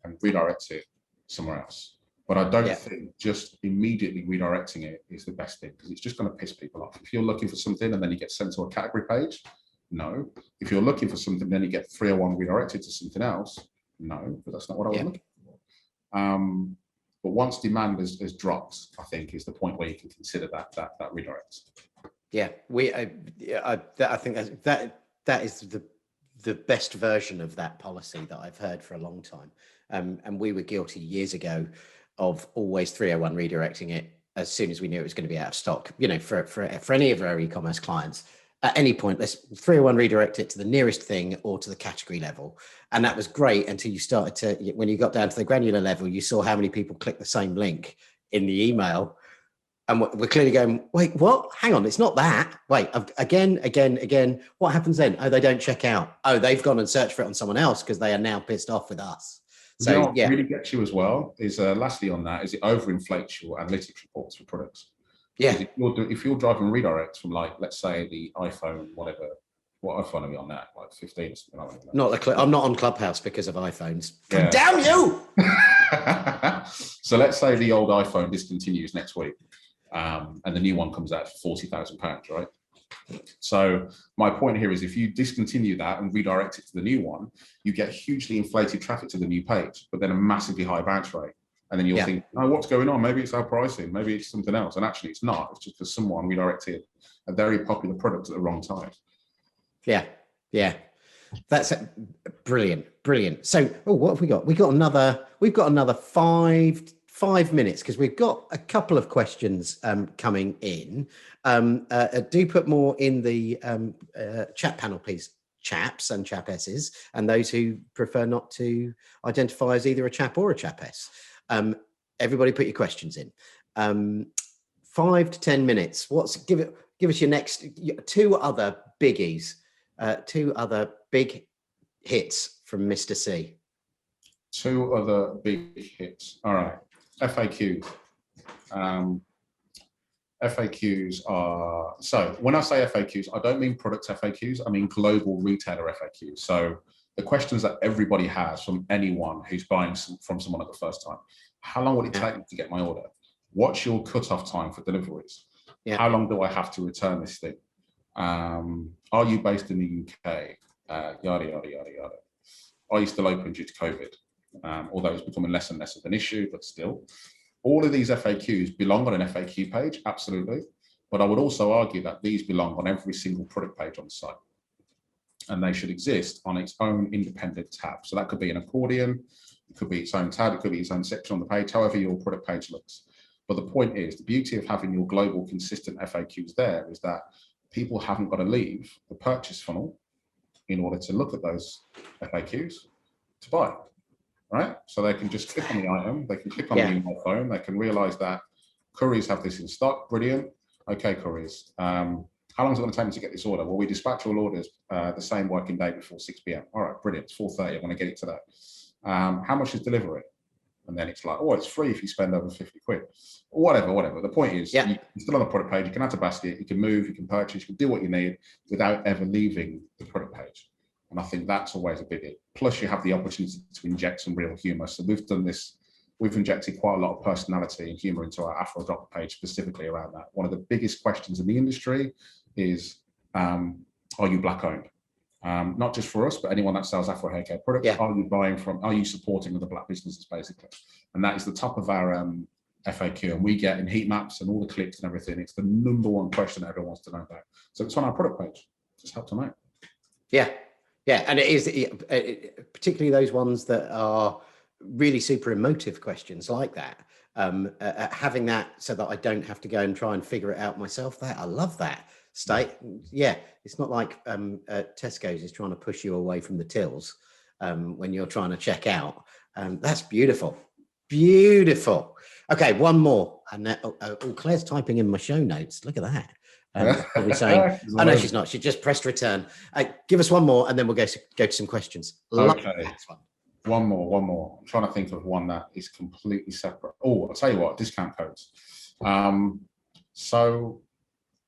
and redirect it somewhere else. But I don't think just immediately redirecting it is the best thing because it's just going to piss people off. If you're looking for something and then you get sent to a category page, no. If you're looking for something, then you get 301 redirected to something else, no, but that's not what I was looking for. But once demand has dropped, I think is the point where you can consider that redirect. Yeah, I think that is the best version of that policy that I've heard for a long time. And we were guilty years ago of always 301 redirecting it as soon as we knew it was going to be out of stock. For any of our e-commerce clients, at any point, let's 301 redirect it to the nearest thing or to the category level. And that was great until you started to, when you got down to the granular level, you saw how many people click the same link in the email. And we're clearly going, wait, what? Hang on, it's not that. Wait, again. What happens then? Oh, they don't check out. Oh, they've gone and searched for it on someone else because they are now pissed off with us. So, what really gets you as well is, lastly on that, is it overinflates your analytics reports for products. Yeah. If you're driving redirects from, like, let's say the iPhone, whatever, what iPhone are we on that? Like 15 or something like that. I'm not on Clubhouse because of iPhones. Yeah. Damn you! So let's say the old iPhone discontinues next week. And the new one comes out for £40,000, right? So my point here is if you discontinue that and redirect it to the new one, you get hugely inflated traffic to the new page, but then a massively high bounce rate. And then you'll think, oh, what's going on? Maybe it's our pricing, maybe it's something else. And actually it's not. It's just because someone redirected a very popular product at the wrong time. Yeah. That's brilliant. So, what have we got? We've got another 5 minutes because we've got a couple of questions coming in. Do put more in the chat panel, please, chaps and chapesses, and those who prefer not to identify as either a chap or a chapess. Everybody put your questions in. 5 to 10 minutes. Give us your next two other biggies, two other big hits from Mr. C. Two other big hits. All right. FAQs. FAQs are, so when I say FAQs, I don't mean product FAQs, I mean global retailer FAQs. So the questions that everybody has from anyone who's buying from someone at the first time. How long will it take me to get my order? What's your cutoff time for deliveries? How long do I have to return this thing? Are you based in the UK? Yada, yada, yada, yada. Are you still open due to COVID? Although it's becoming less and less of an issue, but still. All of these FAQs belong on an FAQ page, absolutely. But I would also argue that these belong on every single product page on the site. And they should exist on its own independent tab. So that could be an accordion, it could be its own tab, it could be its own section on the page, however your product page looks. But the point is, the beauty of having your global consistent FAQs there is that people haven't got to leave the purchase funnel in order to look at those FAQs to buy, right? So they can just click on the item, they can click on the email phone, they can realize that couriers have this in stock, brilliant. Okay, couriers, how long is it going to take me to get this order? Well, we dispatch all orders the same working day before 6 p.m. All right, brilliant, it's 4:30, I want to get it today. How much is delivery? And then it's like, oh, it's free if you spend over 50 quid. Or whatever. The point is, you're still on the product page, you can add to basket, you can move, you can purchase, you can do what you need without ever leaving the product page. And I think that's always a biggie. Plus you have the opportunity to inject some real humor. So we've done this, we've injected quite a lot of personality and humor into our Afro Drop page specifically around that. One of the biggest questions in the industry is, are you black owned? Not just for us, but anyone that sells Afro hair care products. Are you buying from, are you supporting other black businesses basically? And that is the top of our FAQ, and we get in heat maps and all the clicks and everything. It's the #1 question that everyone wants to know about. So it's on our product page. Just help them out. Yeah, and it is particularly those ones that are really super emotive questions like that. Having that so that I don't have to go and try and figure it out myself. That I love that. It's not like Tesco's is trying to push you away from the tills when you're trying to check out. That's beautiful. Okay, one more. And Claire's typing in my show notes. Look at that. Probably saying, oh no, she's not. She just pressed return. Give us one more, and then we'll go to some questions. Okay. One more. I'm trying to think of one that is completely separate. Oh, I'll tell you what. Discount codes. So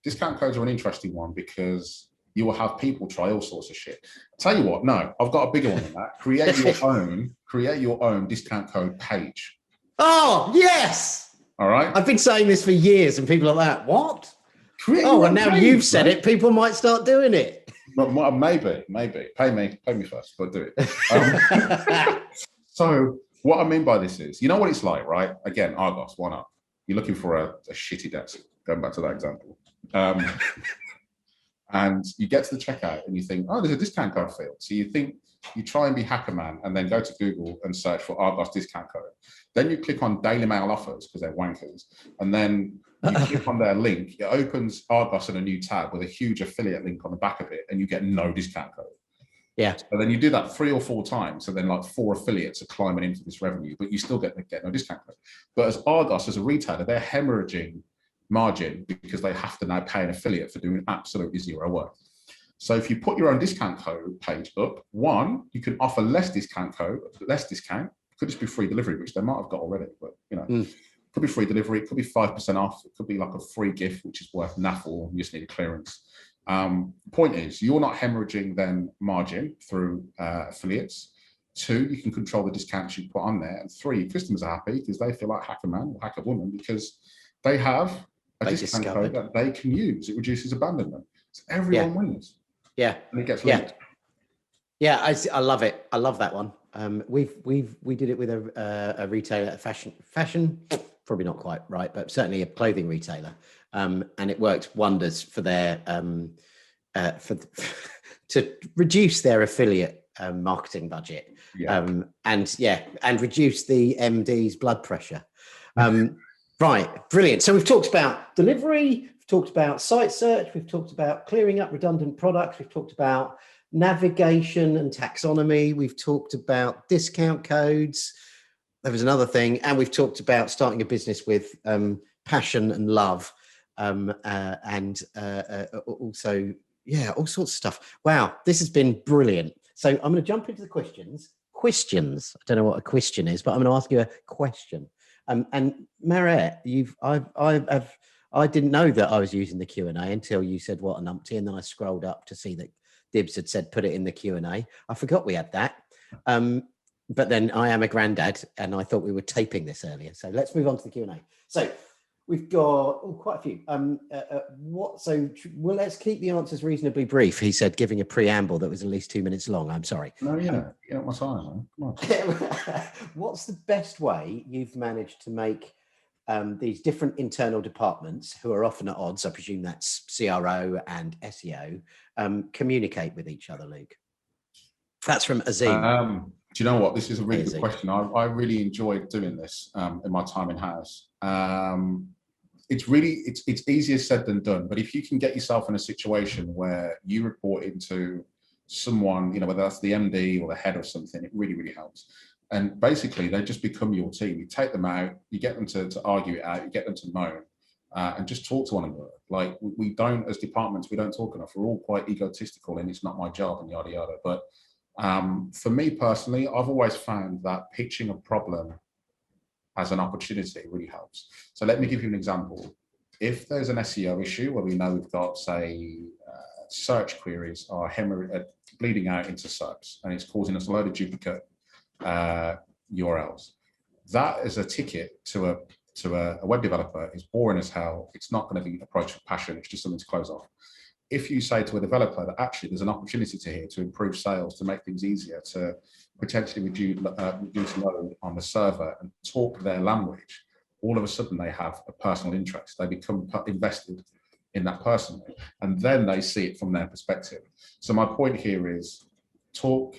discount codes are an interesting one because you will have people try all sorts of shit. I'll tell you what, no, I've got a bigger one than that. Create your own discount code page. Oh, yes. All right. I've been saying this for years and people are like, what? And now you've said it, people might start doing it. Maybe. Pay me first, but do it. So what I mean by this is, you know what it's like, right? Again, Argos, why not? You're looking for a shitty desk, going back to that example. And you get to the checkout and you think, oh, there's a discount code field. So you try and be hacker man and then go to Google and search for Argos discount code. Then you click on Daily Mail offers because they're wankers. And then you click on their link, it opens Argos in a new tab with a huge affiliate link on the back of it and you get no discount code. Yeah. And then you do that 3 or 4 times. So then like 4 affiliates are climbing into this revenue, but you still get no discount code. But as Argos, as a retailer, they're hemorrhaging margin because they have to now pay an affiliate for doing absolutely zero work. So if you put your own discount code page up, one, you can offer less discount. Could just be free delivery, which they might have got already, but could be free delivery, it could be 5% off, it could be like a free gift, which is worth naffle, you just need a clearance. Point is, you're not hemorrhaging then margin through affiliates. 2, you can control the discounts you put on there. And 3, your customers are happy because they feel like hacker man or hacker woman because they have a discount code that they can use. It reduces abandonment. So everyone wins. Yeah. And it gets linked. Yeah, I love it. I love that one. We did it with a retailer, fashion, probably not quite right, but certainly a clothing retailer. And it worked wonders for their to reduce their affiliate marketing budget. And reduce the MD's blood pressure. Right, brilliant. So we've talked about delivery, we've talked about site search, we've talked about clearing up redundant products, we've talked about navigation and taxonomy, we've talked about discount codes. There was another thing, and we've talked about starting a business with passion and love, and also, all sorts of stuff. Wow, this has been brilliant. So I'm going to jump into the questions. I don't know what a question is, but I'm going to ask you a question. And Mariette, I didn't know that I was using the Q&A until you said what a numpty, and then I scrolled up to see that Dibs had said put it in the Q&A. I forgot we had that. But then I am a granddad, and I thought we were taping this earlier. So let's move on to the Q&A. So We've got quite a few. Well, let's keep the answers reasonably brief. He said, giving a preamble that was at least 2 minutes long. I'm sorry. No, my time, man. Come on. What's the best way you've managed to make these different internal departments, who are often at odds, I presume that's CRO and SEO, communicate with each other, Luke? That's from Azim. Do you know what? This is a really good question. I really enjoyed doing this in my time in house. It's easier said than done, but if you can get yourself in a situation where you report into someone, whether that's the MD or the head of something, it really, really helps. And basically, they just become your team. You take them out, you get them to argue it out, you get them to moan, and just talk to one another. Like we don't, as departments, we don't talk enough. We're all quite egotistical, and it's not my job, and yada yada. But for me personally, I've always found that pitching a problem as an opportunity really helps. So let me give you an example. If there's an SEO issue where we know we've got, say, search queries are bleeding out into search, and it's causing us a load of duplicate URLs, that is a ticket to a web developer is boring as hell. It's not going to be approached with passion. It's just something to close off. If you say to a developer that actually there's an opportunity to improve sales, to make things easier, to potentially reduce load on the server and talk their language, all of a sudden they have a personal interest. They become invested in that personally, and then they see it from their perspective. So my point here is talk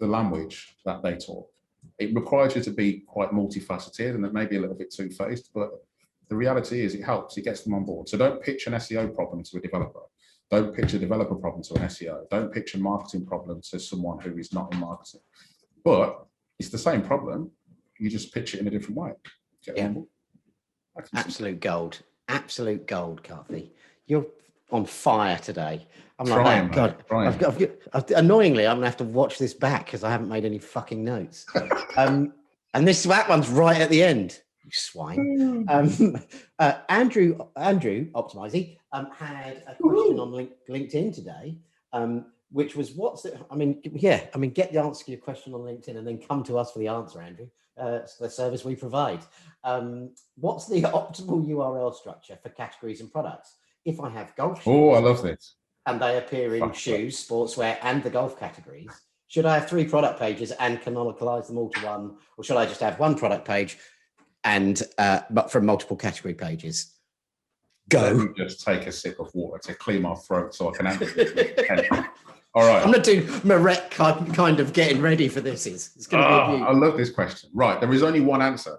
the language that they talk. It requires you to be quite multifaceted and maybe a little bit two-faced, but the reality is it helps, it gets them on board. So don't pitch an SEO problem to a developer. Don't pitch a developer problem to an SEO. Don't pitch a marketing problem to someone who is not in marketing. But it's the same problem. You just pitch it in a different way. Absolute gold. Absolute gold, Carthy. You're on fire today. I'm trying, like, God, annoyingly, I'm going to have to watch this back because I haven't made any fucking notes. And that one's right at the end. You swine. Andrew Optimizing had a question on LinkedIn today, which was get the answer to your question on LinkedIn and then come to us for the answer, Andrew. It's the service we provide. What's the optimal URL structure for categories and products? If I have golf shoes, I love this, and they appear in shoes, sportswear, and the golf categories, should I have 3 product pages and canonicalize them all to one, or should I just have one product page and but from multiple category pages? Go. Let me just take a sip of water to clear my throat so I can answer this. All right. I'm not doing Marek kind of getting ready for this. It's going to be. I love this question. Right. There is only one answer.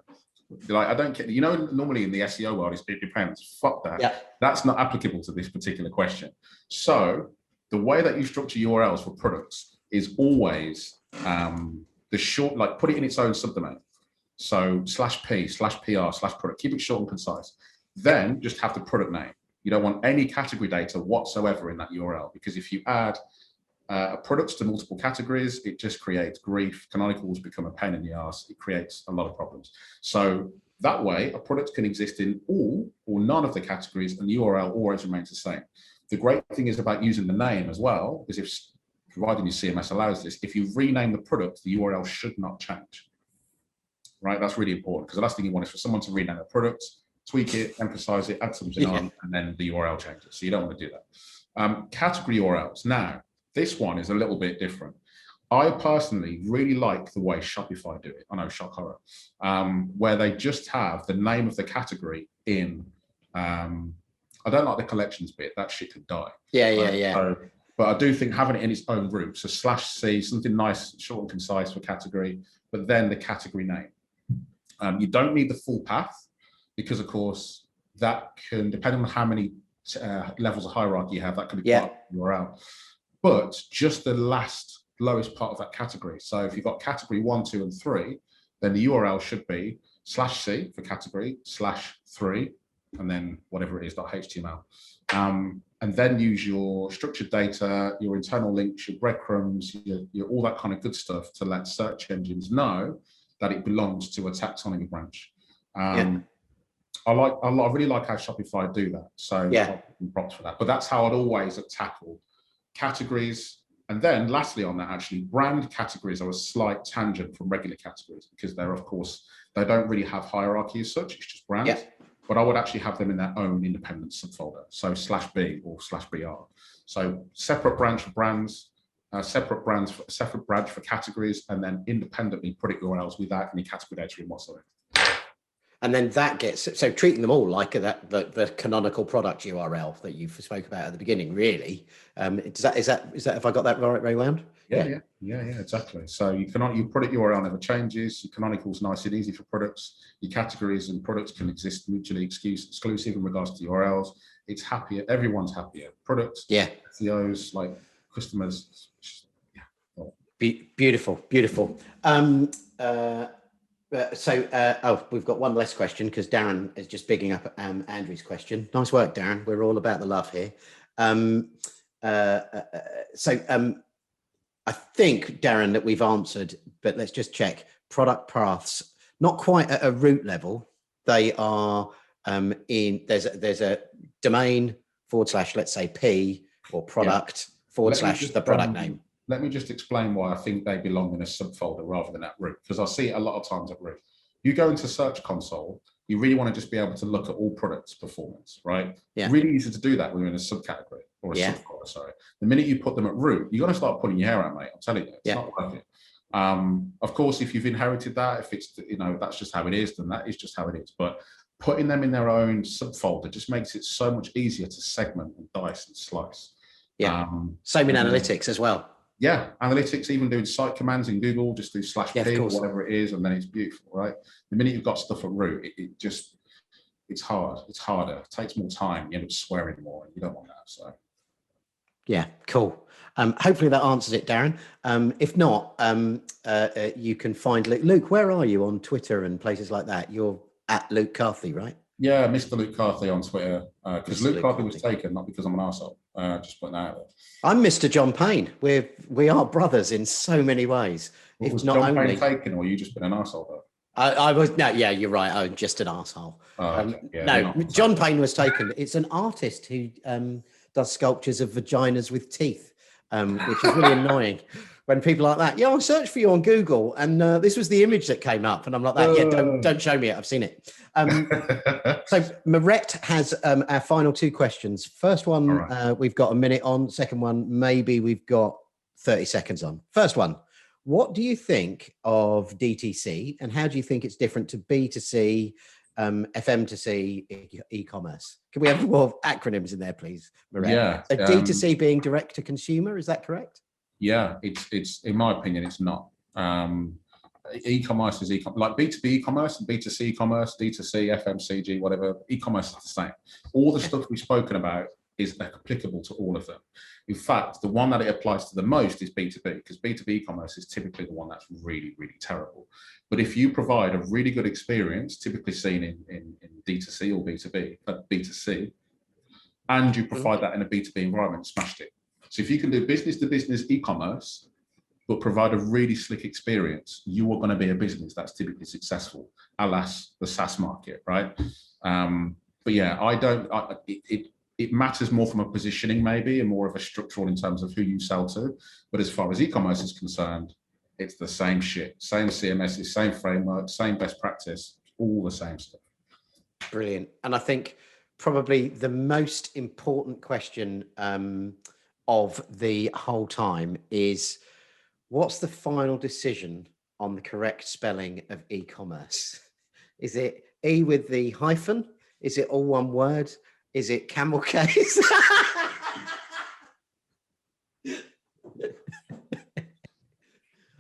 Like, I don't care. Normally in the SEO world, it depends. Fuck that. Yeah. That's not applicable to this particular question. So the way that you structure URLs for products is always the short, like put it in its own subdomain. So /p/pr/product. Keep it short and concise. Then just have the product name. You don't want any category data whatsoever in that URL, because if you add products to multiple categories, it just creates grief. Canonicals become a pain in the ass. It creates a lot of problems. So that way, a product can exist in all or none of the categories, and the URL always remains the same. The great thing is about using the name as well, is if, providing your CMS allows this, if you rename the product, the URL should not change. Right? That's really important, because the last thing you want is for someone to rename a product, tweak it, emphasize it, add something on, and then the URL changes. So you don't want to do that. Category URLs. Now, this one is a little bit different. I personally really like the way Shopify do it. I know, shock horror, where they just have the name of the category in. I don't like the collections bit. That shit could die. Yeah. So, but I do think having it in its own group, so /C, something nice, short and concise for category, but then the category name. You don't need the full path, because of course that can, depending on how many levels of hierarchy you have, that could be quite a URL. But just the lowest part of that category. So if you've got category 1, 2, and 3, then the URL should be /C for category, /3, and then whatever it is, .html. And then use your structured data, your internal links, your breadcrumbs, your all that kind of good stuff to let search engines know that it belongs to a taxonomy branch. I really like how Shopify do that. So props for that. But that's how I'd always tackle categories. And then lastly on that, actually, brand categories are a slight tangent from regular categories, because they're, of course, they don't really have hierarchy as such. It's just brands. but I would actually have them in their own independent subfolder. So /B or /BR. So separate branch for brands, separate branch for categories, and then independently product URLs without any category data in whatsoever. And then that gets, so treating them all like the canonical product URL that you spoke about at the beginning, really. Is that if I got that right, very well? Yeah, exactly. So your product URL never changes. Your canonical is nice and easy for products. Your categories and products can exist mutually exclusive in regards to URLs. It's happier. Everyone's happier. Products, SEOs, like customers. Yeah. Beautiful. We've got one less question because Darren is just bigging up Andrew's question. Nice work, Darren. We're all about the love here. I think, Darren, that we've answered, but let's just check. Product paths, not quite at a root level. They are there's a domain / let's say P or product / the product name. Let me just explain why I think they belong in a subfolder rather than at root, because I see it a lot of times at root. You go into Search Console, you really want to just be able to look at all products performance, right? Yeah. It's really easy to do that when you're in a subcategory or a subfolder, sorry. The minute you put them at root, you're going to start pulling your hair out, mate. I'm telling you, it's not worth it. Of course, if you've inherited that, if it's, that's just how it is, then that is just how it is. But putting them in their own subfolder just makes it so much easier to segment and dice and slice. Yeah. Same in analytics as well. Yeah, analytics, even doing site commands in Google, just do /P or whatever it is, and then it's beautiful, right? The minute you've got stuff at root, it's hard. It's harder. It takes more time. You end up swearing more, and you don't want that. So, yeah, cool. Hopefully that answers it, Darren. If not, you can find Luke. Luke, where are you on Twitter and places like that? You're at Luke Carthy, right? Yeah, Mr. Luke Carthy on Twitter, because Luke Carthy was taken, not because I'm an arsehole. Just putting that out there. I'm Mr. John Payne. We are brothers in so many ways. Well, was John Payne taken, or you just been an arsehole though? I was you're right. I'm just an arsehole. Okay. Yeah, John Payne was taken. It's an artist who does sculptures of vaginas with teeth, which is really annoying. When people like that, I searched for you on Google, and this was the image that came up, and I'm like that. Don't show me it. I've seen it. So Moret has our final two questions. First one, we've got a minute on. Second one, maybe we've got 30 seconds on. First one, what do you think of DTC, and how do you think it's different to B2C, FM to C, e-commerce? Can we have more acronyms in there, please, Moret? Yeah. So D2C being direct to consumer, is that correct? Yeah, it's in my opinion, it's not. E-commerce is e-commerce, like B2B e-commerce and B2C e-commerce, D2C, FMCG, whatever. E-commerce is the same. All the stuff we've spoken about is applicable to all of them. In fact, the one that it applies to the most is B2B, because B2B e-commerce is typically the one that's really, really terrible. But if you provide a really good experience, typically seen in D2C or B2B, B2C, and you provide that in a B2B environment, smashed it. So if you can do business-to-business e-commerce, but provide a really slick experience, you are going to be a business that's typically successful, alas, the SaaS market, right? But yeah, it matters more from a positioning maybe, and more of a structural in terms of who you sell to. But as far as e-commerce is concerned, it's the same shit, same CMSs, same framework, same best practice, all the same stuff. Brilliant. And I think probably the most important question of the whole time is, what's the final decision on the correct spelling of e-commerce? Is it E with the hyphen? Is it all one word? Is it camel case?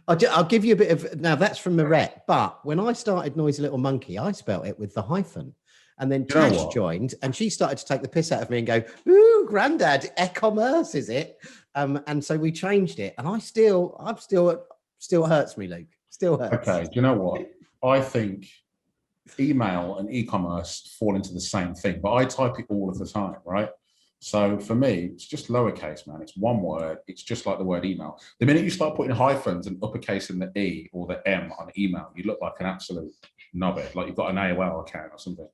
I'll give you a bit of, now that's from Moret, but when I started Noisy Little Monkey, I spelt it with the hyphen. And then Tash joined, and she started to take the piss out of me and go, "Ooh, granddad, e-commerce, is it?" And so we changed it, and I'm still hurts me, Luke. Still hurts. Okay, do you know what? I think email and e-commerce fall into the same thing, but I type it all of the time, right? So for me, it's just lowercase, man. It's one word. It's just like the word email. The minute you start putting hyphens and uppercase in the E or the M on email, you look like an absolute knobhead, like you've got an AOL account or something.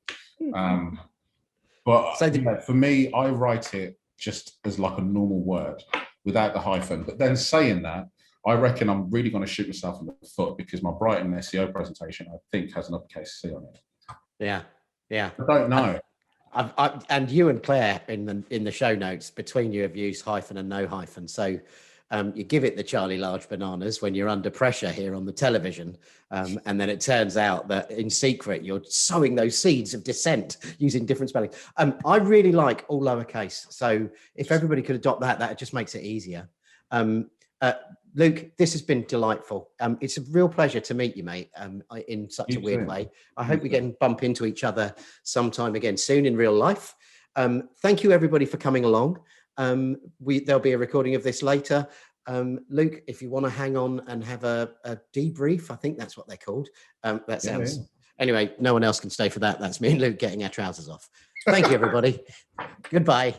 But so for me, I write it just as like a normal word without the hyphen. But then saying that, I reckon I'm really going to shoot myself in the foot, because my Brighton SEO presentation, I think, has an uppercase C on it. Yeah. Yeah. I don't know. And you and Claire in the show notes, between you have used hyphen and no hyphen. So you give it the Charlie Large bananas when you're under pressure here on the television. And then it turns out that in secret, you're sowing those seeds of dissent using different spelling. I really like all lowercase. So if everybody could adopt that, that just makes it easier. Luke, this has been delightful. It's a real pleasure to meet you, mate, in such You a weird too. way. I You hope we too. can bump into each other sometime again soon in real life. Thank you, everybody, for coming along. There'll be a recording of this later. Luke, if you want to hang on and have a debrief, I think that's what they're called. That sounds... Yeah. Anyway, no one else can stay for that. That's me and Luke getting our trousers off. Thank you, everybody. Goodbye.